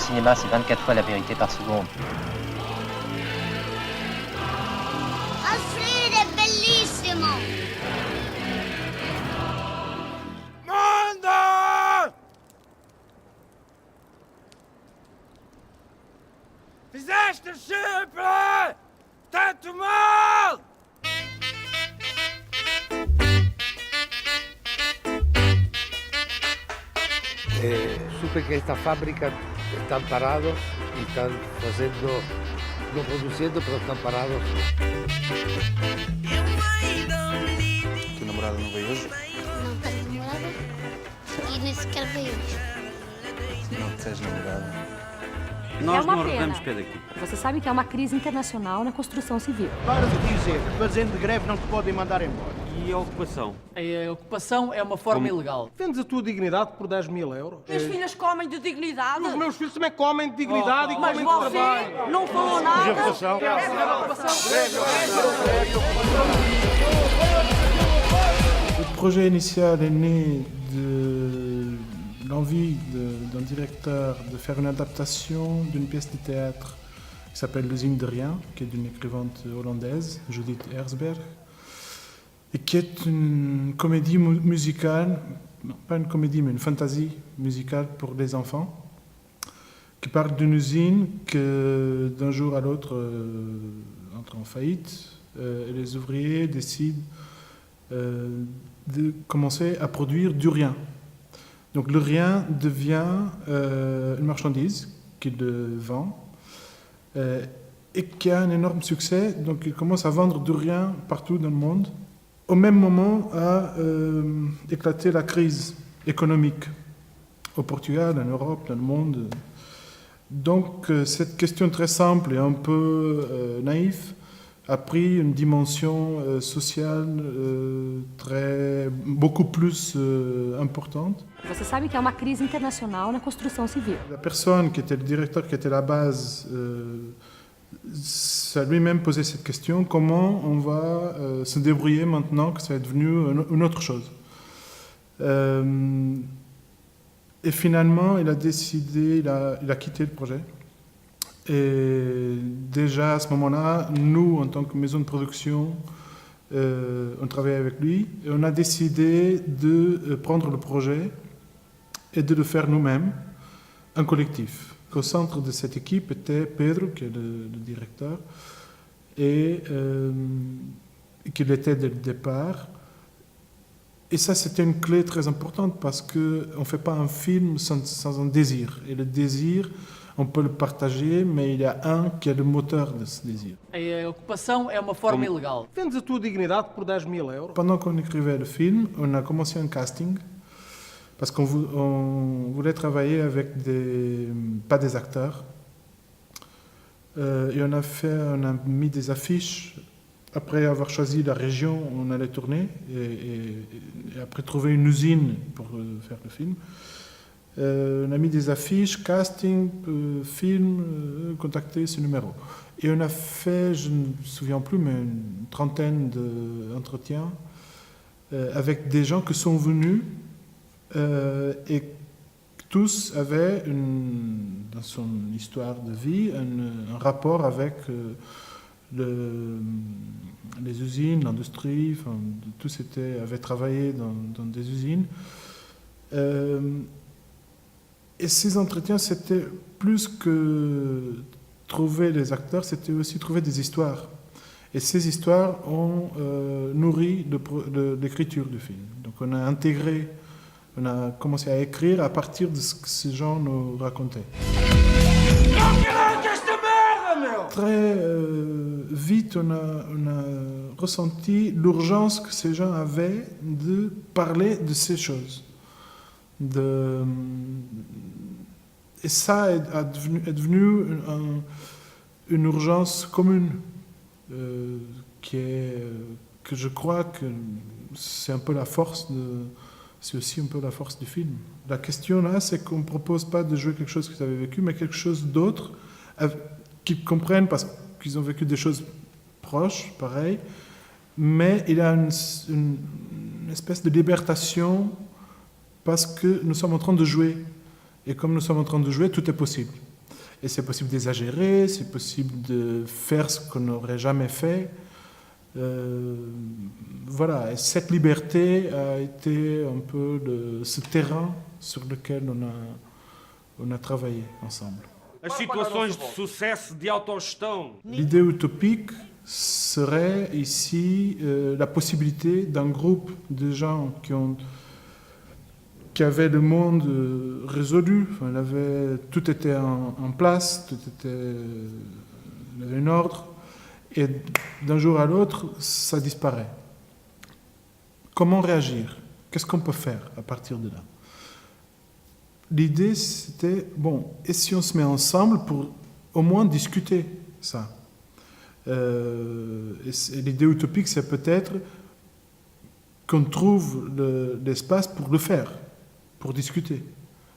cinéma, c'est 24 fois la vérité par seconde. Alfredo è bellissimo! Mondo! Fizeste sempre tanto mal! Supe que esta fábrica están parados y están haciendo, no produciendo, pero están parados. O teu namorado não veio hoje? Não tenho namorado e nem sequer veio hoje. Não tens namorado? Nós uma não pena. arredamos pé daqui. Você sabe que há uma crise internacional na construção civil. Para de dizer, fazendo greve não te podem mandar embora. E a ocupação? A ocupação é uma forma ilegal. Vendes a tua dignidade por 10.000 euros. Minhas filhas comem de dignidade. Os meus filhos também comem de dignidade e Mas comem de trabalho. você não falou nada. Le projet initial est né de l'envie d'un directeur de faire une adaptation d'une pièce de théâtre qui s'appelle L'usine de rien, qui est d'une écrivaine hollandaise, Judith Herzberg, et qui est une comédie musicale, non pas une comédie mais une fantasy musicale pour des enfants, qui parle d'une usine que d'un jour à l'autre entre en faillite et les ouvriers décident de commencer à produire du rien. Donc le rien devient une marchandise qu'il vend et qui a un énorme succès. Donc il commence à vendre du rien partout dans le monde. Au même moment a éclaté la crise économique au Portugal, en Europe, dans le monde. Donc cette question très simple et un peu naïve a pris une dimension sociale beaucoup plus importante. Você sabe que há uma crise internacional na construção civil. La personne qui était le directeur, qui était la base, ça lui-même posait cette question, comment on va se débrouiller maintenant que ça est devenu une autre chose. Et finalement, il a décidé, il a quitté le projet. Et déjà à ce moment-là, nous, en tant que maison de production, on travaillait avec lui et on a décidé de prendre le projet et de le faire nous-mêmes, un collectif. Au centre de cette équipe était Pedro, qui est le directeur, et qu'il était dès le départ. Et ça, c'était une clé très importante parce qu'on ne fait pas un film sans un désir. Et le désir, on peut le partager, mais il y a un qui est le moteur de ce désir. A ocupação é uma forma ilegal. Vendes a tua dignidade por 10.000 euros. Pendant qu'on écrivait le film, on a commencé un casting parce qu'on voulait travailler avec pas des acteurs. Et on a mis des affiches. Après avoir choisi la région où on allait tourner et après trouver une usine pour faire le film, on a mis des affiches, casting, film, contacter ce numéro. Et on a fait, je ne me souviens plus, mais une trentaine d'entretiens avec des gens qui sont venus et tous avaient, dans son histoire de vie, un rapport avec les usines, l'industrie, enfin, tous avaient travaillé dans des usines. Et ces entretiens, c'était plus que trouver les acteurs, c'était aussi trouver des histoires. Et ces histoires ont nourri l'écriture du film. Donc on a commencé à écrire à partir de ce que ces gens nous racontaient. Très vite, on a ressenti l'urgence que ces gens avaient de parler de ces choses. Et ça est devenu une urgence commune, que je crois que c'est un peu la force c'est aussi un peu la force du film. La question là, c'est qu'on ne propose pas de jouer quelque chose qu'ils avaient vécu, mais quelque chose d'autre, qu'ils comprennent parce qu'ils ont vécu des choses proches, pareil, mais il y a une espèce de libération parce que nous sommes en train de jouer. Et comme nous sommes en train de jouer, tout est possible. Et c'est possible d'exagérer, c'est possible de faire ce qu'on n'aurait jamais fait. Voilà, et cette liberté a été un peu ce terrain sur lequel on a travaillé ensemble. As situações de sucesso de autogestão. L'idée utopique serait ici la possibilité d'un groupe de gens qui avaient le monde résolu. Enfin, tout était en place, il y avait un ordre. Et d'un jour à l'autre, ça disparaît. Comment réagir? Qu'est-ce qu'on peut faire à partir de là? L'idée, c'était, bon, et si on se met ensemble pour au moins discuter ça? Et l'idée utopique, c'est peut-être qu'on trouve l'espace pour le faire, pour discuter.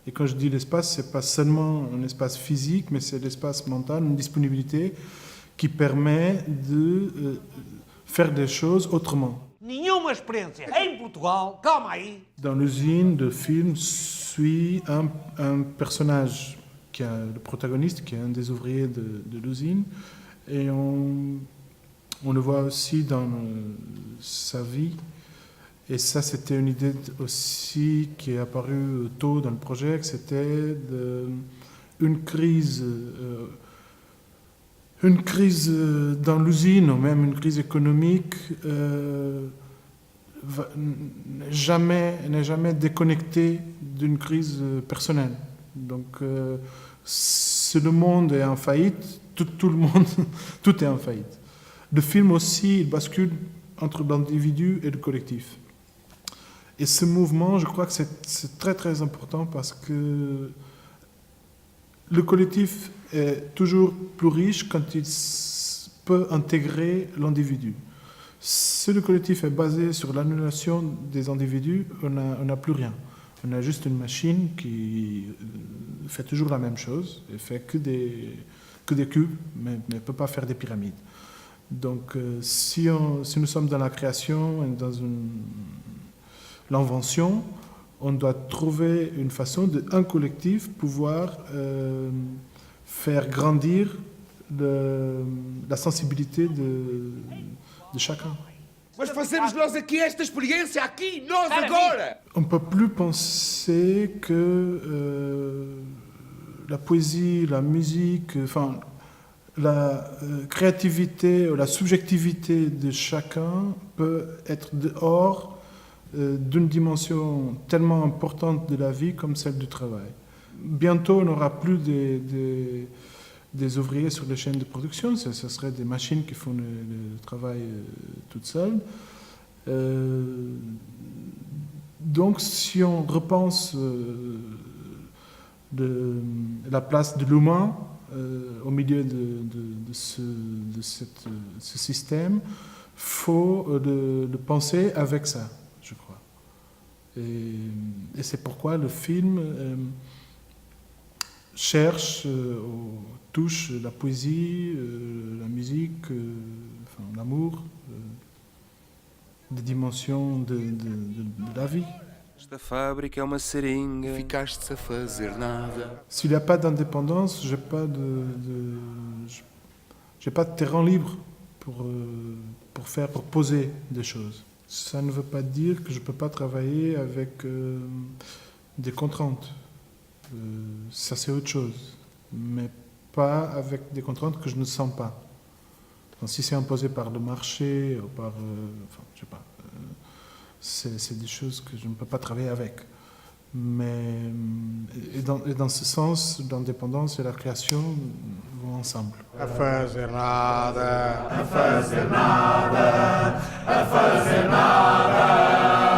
Et quand je dis l'espace, ce n'est pas seulement un espace physique, mais c'est l'espace mental, une disponibilité qui permet de faire des choses autrement. Nenhuma experiência em Portugal, calma aí. Dans l'usine, le film suit un personnage qui est le protagoniste, qui est un des ouvriers de l'usine, et on le voit aussi dans sa vie. Et ça, c'était une idée aussi qui est apparue tôt dans le projet, que c'était une crise dans l'usine, ou même une crise économique, n'est jamais déconnectée d'une crise personnelle. Donc, si le monde est en faillite, tout le monde, tout est en faillite. Le film aussi, il bascule entre l'individu et le collectif. Et ce mouvement, je crois que c'est très très important parce que le collectif est toujours plus riche quand il peut intégrer l'individu. Si le collectif est basé sur l'annulation des individus, on n'a plus rien. On a juste une machine qui fait toujours la même chose, et fait que des cubes, mais ne peut pas faire des pyramides. Donc si nous sommes dans la création et dans l'invention, on doit trouver une façon d'un collectif pouvoir faire grandir la sensibilité de chacun. Mas fazemos nós aqui esta experiência, aqui, nós agora! On ne peut plus penser que la poésie, la musique, enfin, la créativité ou la subjectivité de chacun peut être dehors d'une dimension tellement importante de la vie comme celle du travail. Bientôt, on n'aura plus des ouvriers sur les chaînes de production, ce seraient des machines qui font le travail toutes seules. Donc, si on repense la place de l'humain au milieu de ce système, il faut le penser avec ça, je crois. Et c'est pourquoi le film cherche, touche la poésie, la musique, enfin, l'amour, des dimensions de la vie. Esta fábrica é uma seringa. Ficaste a fazer nada. S'il n'y a pas d'indépendance, j'ai pas de terrain libre pour poser des choses. Ça ne veut pas dire que je ne peux pas travailler avec des contraintes. Ça, c'est autre chose. Mais pas avec des contraintes que je ne sens pas. Donc, si c'est imposé par le marché, ou par... enfin, je sais pas. C'est des choses que je ne peux pas travailler avec. Mais et dans ce sens, l'indépendance et la création vont ensemble. A fazer nada, a fazer nada, a fazer nada.